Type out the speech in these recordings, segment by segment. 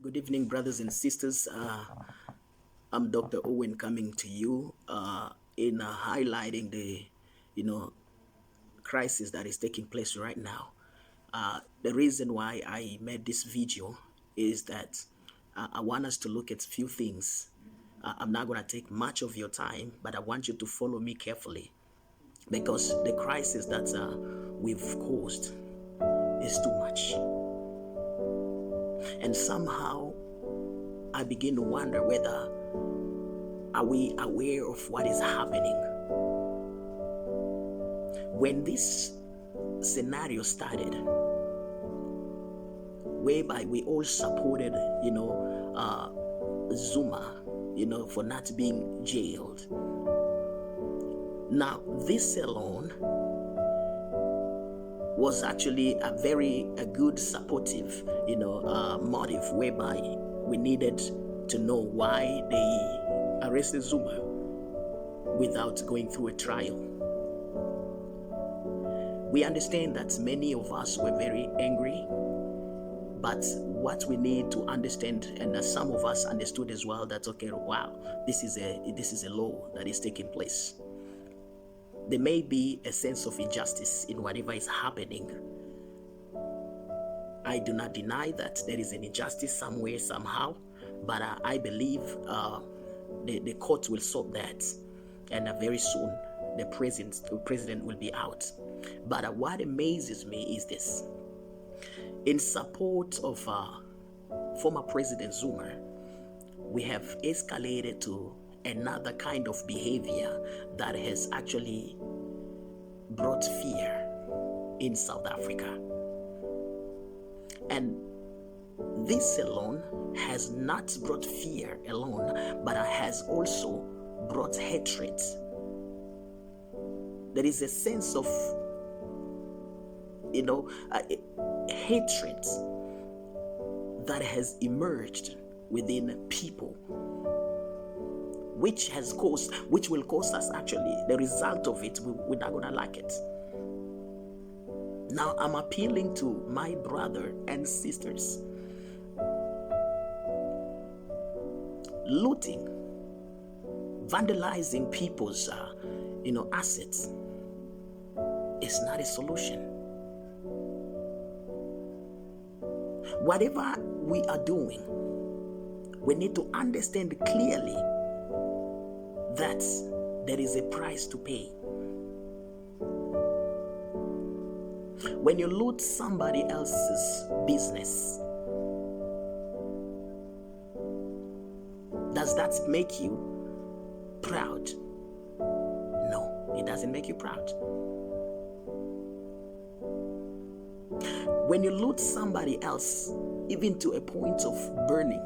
Good evening, brothers and sisters. I'm Dr. Owen coming to you in highlighting the, you know, crisis that is taking place right now. The reason why I made this video is that I want us to look at few things. I'm not going to take much of your time, but I want you to follow me carefully because the crisis that we've caused is too much. And somehow I begin to wonder whether are we aware of what is happening. When this scenario started, whereby we all supported, Zuma, for not being jailed. Now, this alone was actually a good supportive, motive whereby we needed to know why they arrested Zuma without going through a trial. We understand that many of us were very angry, but what we need to understand, and some of us understood as well, that okay, wow, this is a law that is taking place. There may be a sense of injustice in whatever is happening. I do not deny that there is an injustice somewhere, somehow, but I believe the court will sort that, and very soon the president will be out. But what amazes me is this. In support of former President Zuma, we have escalated to another kind of behavior that has actually brought fear in South Africa. And this alone has not brought fear alone, but has also brought hatred. There is a sense of, hatred that has emerged within people, which will cause us, actually, the result of it, we're not gonna like it. Now, I'm appealing to my brother and sisters. Looting, vandalizing people's, assets is not a solution. Whatever we are doing, we need to understand clearly that there is a price to pay. When you loot somebody else's business, does that make you proud? No, it doesn't make you proud. When you loot somebody else, even to a point of burning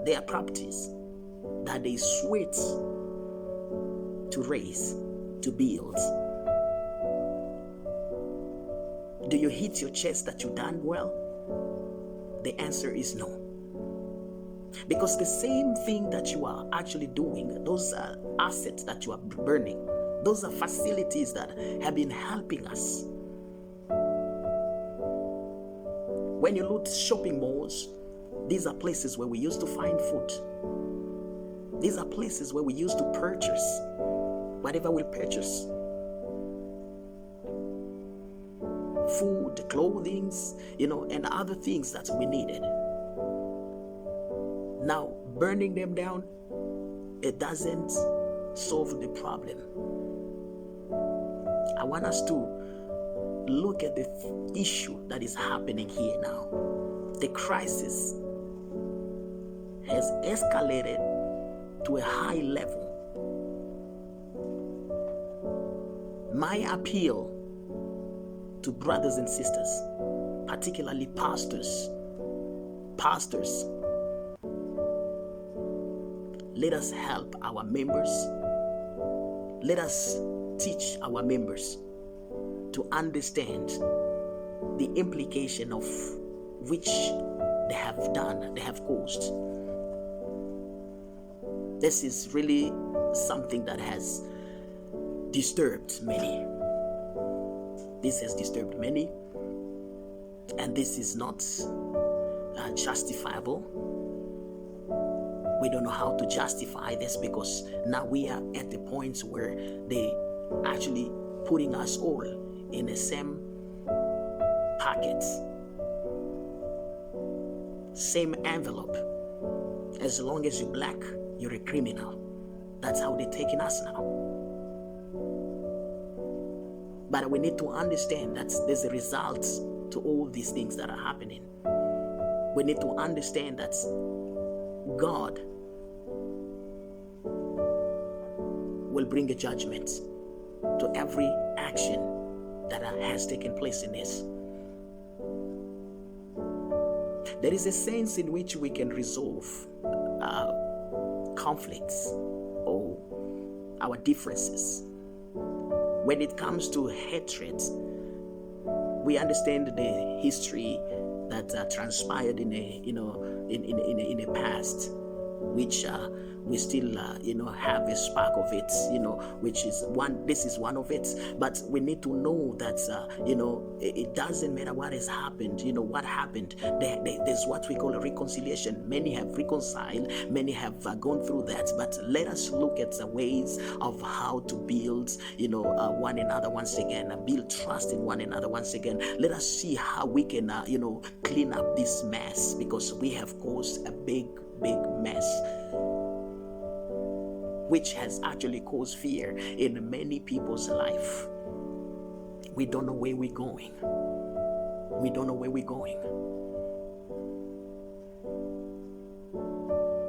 their properties that they sweat to raise, to build, do you hit your chest that you done well? The answer is no. Because the same thing that you are actually doing, those are assets that you are burning, those are facilities that have been helping us. When you loot shopping malls, these are places where we used to find food. These are places where we used to purchase whatever we purchase. Food, clothing, and other things that we needed. Now, burning them down, it doesn't solve the problem. I want us to look at the issue that is happening here now. The crisis has escalated to a high level. My appeal to brothers and sisters, particularly pastors, let us help our members. Let us teach our members to understand the implication of which they have caused. This is really something that has disturbed many. This has disturbed many, and this is not justifiable. We don't know how to justify this because now we are at the point where they actually putting us all in the same packet, same envelope. As long as you're black, you're a criminal. That's how they're taking us now. But we need to understand that there's a result to all these things that are happening. We need to understand that God will bring a judgment to every action that has taken place in this. There is a sense in which we can resolve conflicts or our differences. When it comes to hatred, we understand the history that transpired in the past, which we still have a spark of it, which is one. This is one of it. But we need to know that it doesn't matter what has happened. What happened. There's what we call a reconciliation. Many have reconciled. Many have gone through that. But let us look at the ways of how to build, one another once again, build trust in one another once again. Let us see how we can, clean up this mess, because we have caused a big mess, which has actually caused fear in many people's life. We don't know where we're going. We don't know where we're going.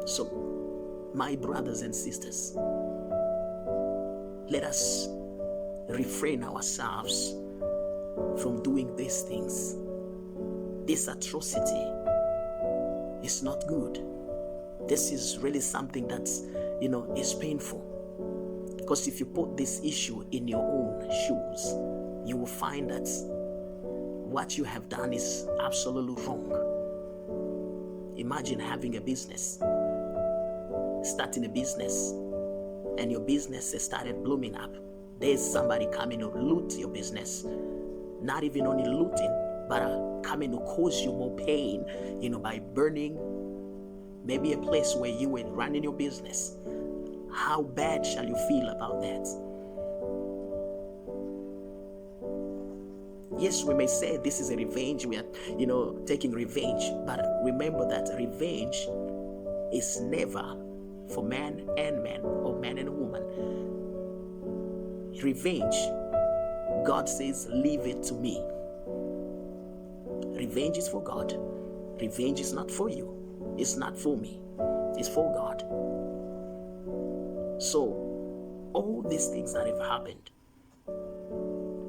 So, my brothers and sisters, let us refrain ourselves from doing these things. This atrocity is not good. This is really something that's, is painful. Because if you put this issue in your own shoes, you will find that what you have done is absolutely wrong. Imagine having a business, starting a business, and your business has started blooming up. There's somebody coming to loot your business. Not even only looting, but coming to cause you more pain, by burning maybe a place where you were running your business. How bad shall you feel about that? Yes, we may say this is a revenge. We are, taking revenge. But remember that revenge is never for man and man or man and woman. Revenge, God says, leave it to me. Revenge is for God. Revenge is not for you. It's not for me. It's for God. So, all these things that have happened.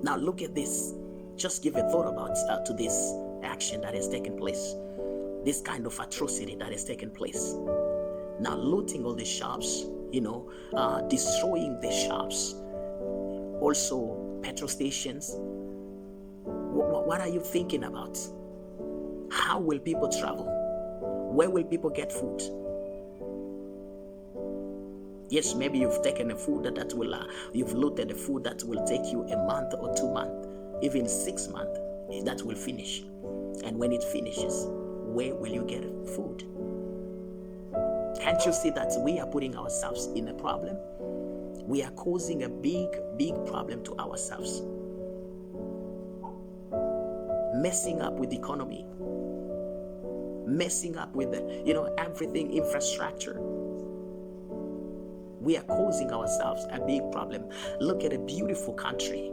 Now look at this. Just give a thought about to this action that has taken place. This kind of atrocity that has taken place. Now looting all the shops, destroying the shops. Also petrol stations. What are you thinking about? How will people travel? Where will people get food? Yes, maybe you've taken a food that will, you've looted a food that will take you a month or 2 months, even 6 months, that will finish. And when it finishes, where will you get food? Can't you see that we are putting ourselves in a problem? We are causing a big problem to ourselves. Messing up with the economy. Messing up with everything, infrastructure. We are causing ourselves a big problem. Look at a beautiful country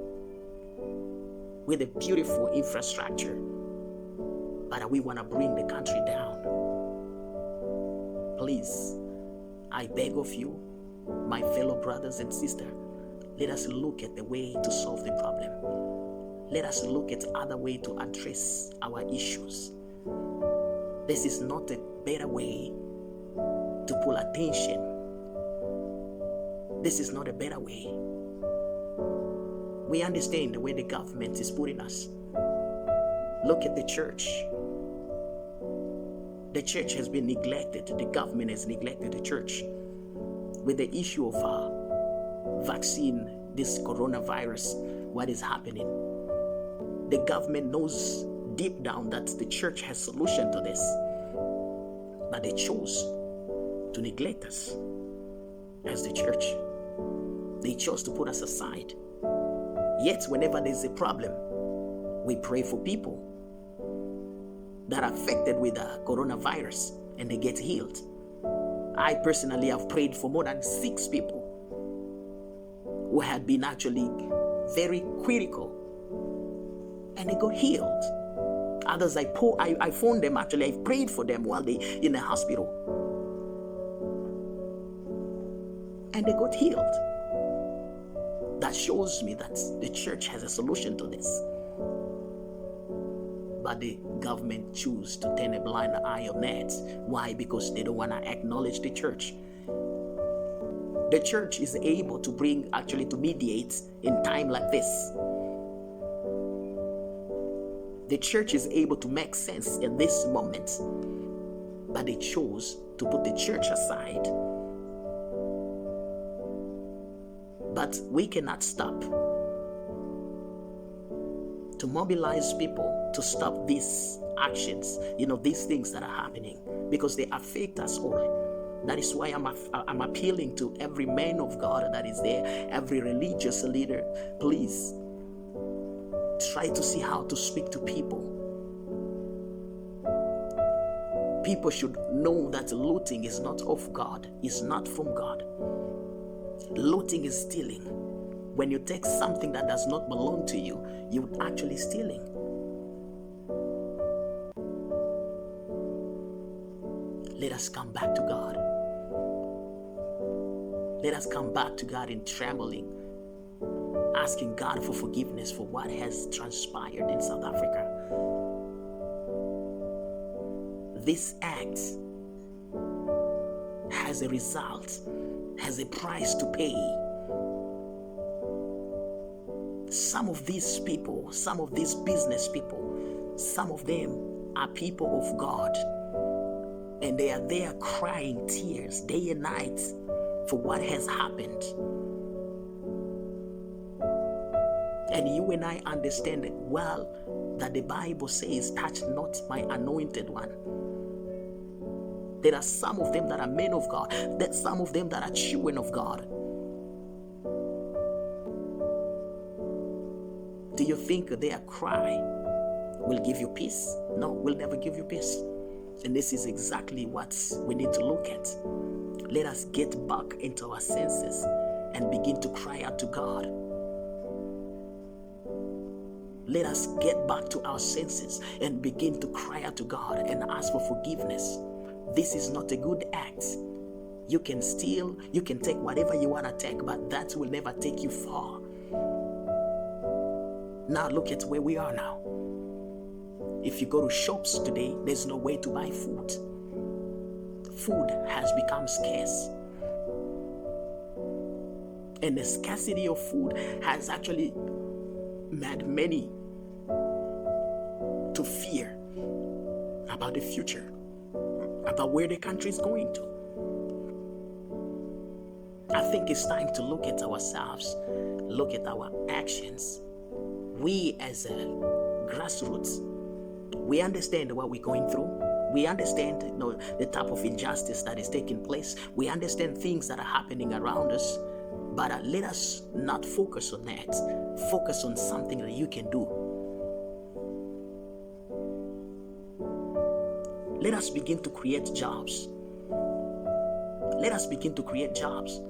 with a beautiful infrastructure, but we want to bring the country down. Please, I beg of you, my fellow brothers and sisters, let us look at the way to solve the problem. Let us look at other way to address our issues. This is not a better way to pull attention. This is not a better way. We understand the way the government is putting us. Look at the church. The church has been neglected. The government has neglected the church. With the issue of vaccine, this coronavirus, what is happening? The government knows deep down that the church has solution to this. But they chose to neglect us as the church. They chose to put us aside. Yet whenever there's a problem, we pray for people that are affected with the coronavirus and they get healed. I personally have prayed for more than 6 people who had been actually very critical and they got healed. Others I phoned them, actually I prayed for them while they in the hospital and they got healed. That shows me that the church has a solution to this. But the government choose to turn a blind eye on that. Why? Because they don't want to acknowledge the church. The church is able to to mediate in time like this. The church is able to make sense in this moment. But they chose to put the church aside. But we cannot stop to mobilize people to stop these actions, these things that are happening, because they affect us all. That is why I'm appealing to every man of God that is there, every religious leader. Please try to see how to speak to people. People should know that looting is not of God, it's not from God. Looting is stealing. When you take something that does not belong to you, you're actually stealing. Let us come back to God. Let us come back to God in trembling, asking God for forgiveness for what has transpired in South Africa. This act has a result, has a price to pay. Some of these people, some of these business people, some of them are people of God, and they are there crying tears day and night for what has happened. And you and I understand well that the Bible says, touch not my anointed one. There are some of them that are men of God, that some of them that are children of God. Do you think their cry will give you peace? No, will never give you peace. And this is exactly what we need to look at. Let us get back into our senses and begin to cry out to God. Let us get back to our senses and begin to cry out to God and ask for forgiveness. This is not a good act. You can steal, you can take whatever you want to take, but that will never take you far. Now look at where we are now. If you go to shops today, there's no way to buy food. Food has become scarce. And the scarcity of food has actually made many to fear about the future, about where the country is going to. I think it's time to look at ourselves, look at our actions. We as a grassroots, we understand what we're going through. We understand the type of injustice that is taking place. We understand things that are happening around us. But let us not focus on that. Focus on something that you can do. Let us begin to create jobs. Let us begin to create jobs.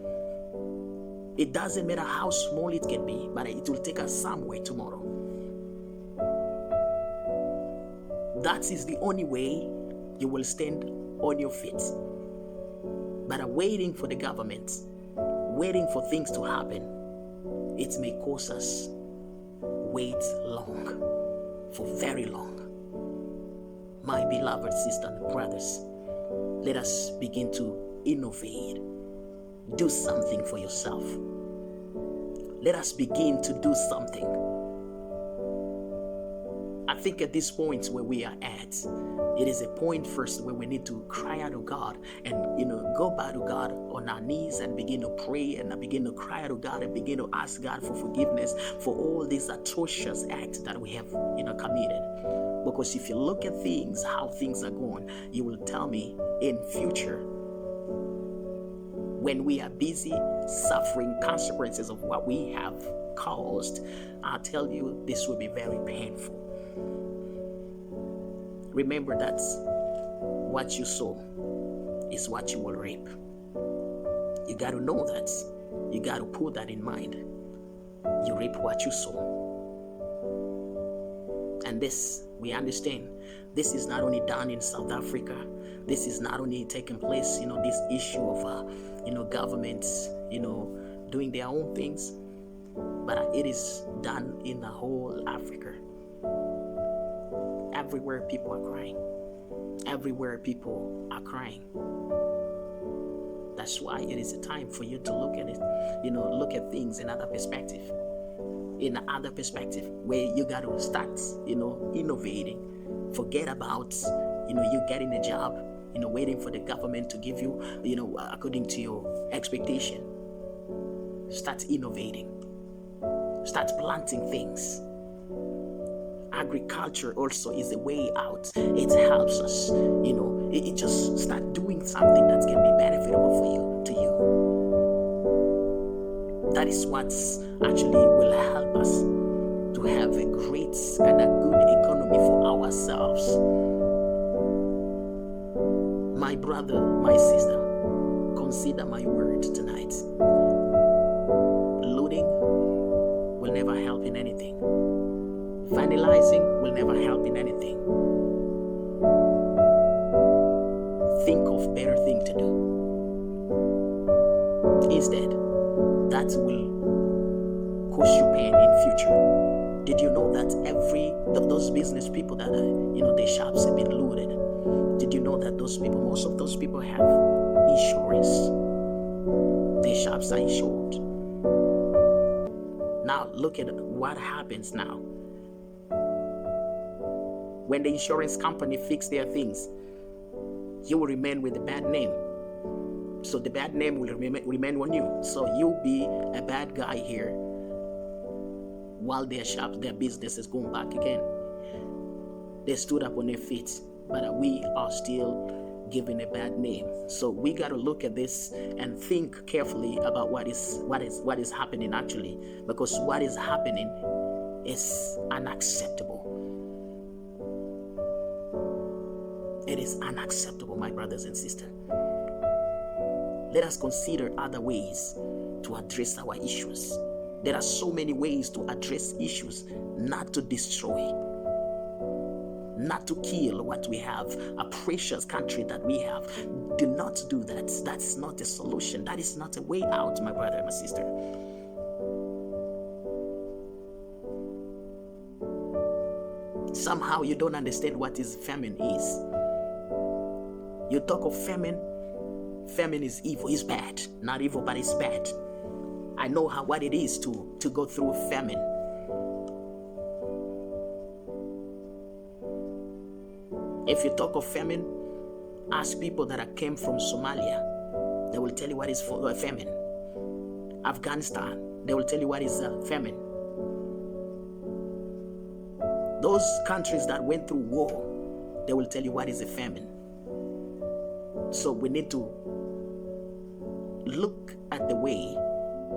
It doesn't matter how small it can be, but it will take us somewhere tomorrow. That is the only way you will stand on your feet. But waiting for the government, waiting for things to happen, it may cause us wait long, for very long. My beloved sisters and brothers, let us begin to innovate. Do something for yourself. Let us begin to do something. I think at this point where we are at, it is a point first where we need to cry out to God and go back to God on our knees and begin to pray and begin to cry out to God and begin to ask God for forgiveness for all these atrocious acts that we have committed. Because if you look at things, how things are going, you will tell me in future, when we are busy suffering consequences of what we have caused, I'll tell you this will be very painful. Remember that what you sow is what you will reap. You got to know that. You got to put that in mind. You reap what you sow. And this, we understand, this is not only done in South Africa. This is not only taking place, this issue of, governments, doing their own things, but it is done in the whole Africa. Everywhere people are crying. Everywhere people are crying. That's why it is a time for you to look at it, look at things in another perspective. In another perspective, where you got to start, innovating. Forget about, you getting a job, waiting for the government to give you, according to your expectation. Start innovating. Start planting things. Agriculture also is a way out. It helps us, it just start doing something that can be beneficial for you, to you. That is what's actually will help us to have a great and a good economy for ourselves. My brother, my sister, consider my word tonight. Looting will never help in anything. Vandalizing will never help in anything. Think of better thing to do. Instead, that will cause you pain in future. Did you know that those business people that their shops have been looted? Did you know that most of those people have insurance? Their shops are insured. Now look at what happens now. When the insurance company fix their things, you will remain with a bad name. So the bad name will remain on you. So you'll be a bad guy here while their shops, their business is going back again. They stood up on their feet, but we are still given a bad name. So we got to look at this and think carefully about what is happening actually, because what is happening is unacceptable. It is unacceptable, my brothers and sisters. Let us consider other ways to address our issues. There are so many ways to address issues, not to destroy, not to kill what we have, a precious country that we have. Do not do that. That's not a solution. That is not a way out, my brother and my sister. Somehow you don't understand what famine is. You talk of famine. Famine is evil. It's bad. Not evil, but it's bad. I know what it is to go through famine. If you talk of famine, ask people that came from Somalia. They will tell you what is famine. Afghanistan, they will tell you what is famine. Those countries that went through war, they will tell you what is a famine. So we need to look at the way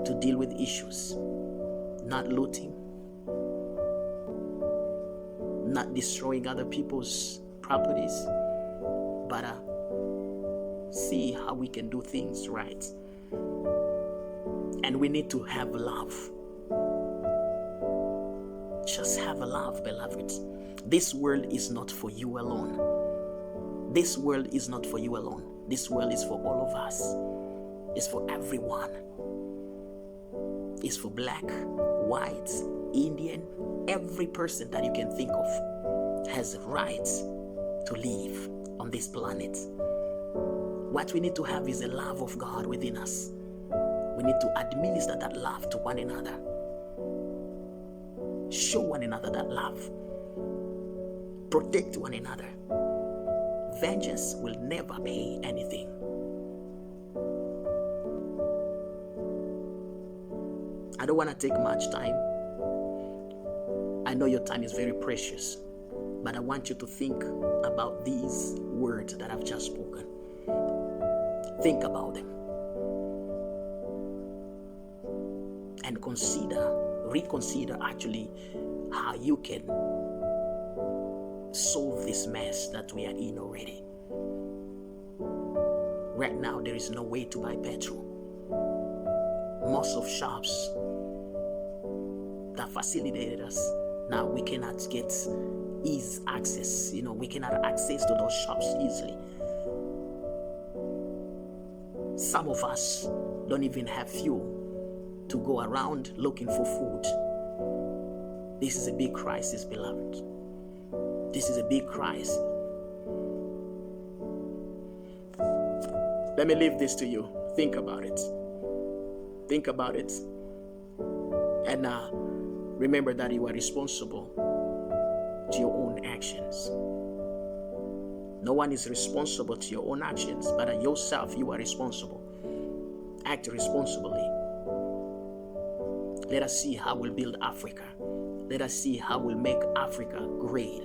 to deal with issues. Not looting, not destroying other people's properties, but see how we can do things right. And we need to have love. Just have a love, beloved. This world is not for you alone. This world is not for you alone. This world is for all of us. It's for everyone. It's for black, white, Indian, every person that you can think of has a right to live on this planet. What we need to have is a love of God within us. We need to administer that love to one another. Show one another that love. Protect one another. Vengeance will never pay anything. I don't want to take much time. I know your time is very precious. But I want you to think about these words that I've just spoken. Think about them. And reconsider actually how you can solve this mess that we are in already. Right now, there is no way to buy petrol. Most of shops that facilitated us, now we cannot get easy access. We cannot access to those shops easily. Some of us don't even have fuel to go around looking for food. This is a big crisis, beloved. This is a big crisis. Let me leave this to you. Think about it. Think about it. And remember that you are responsible to your own actions. No one is responsible to your own actions, but yourself, you are responsible. Act responsibly. Let us see how we'll build Africa. Let us see how we'll make Africa great.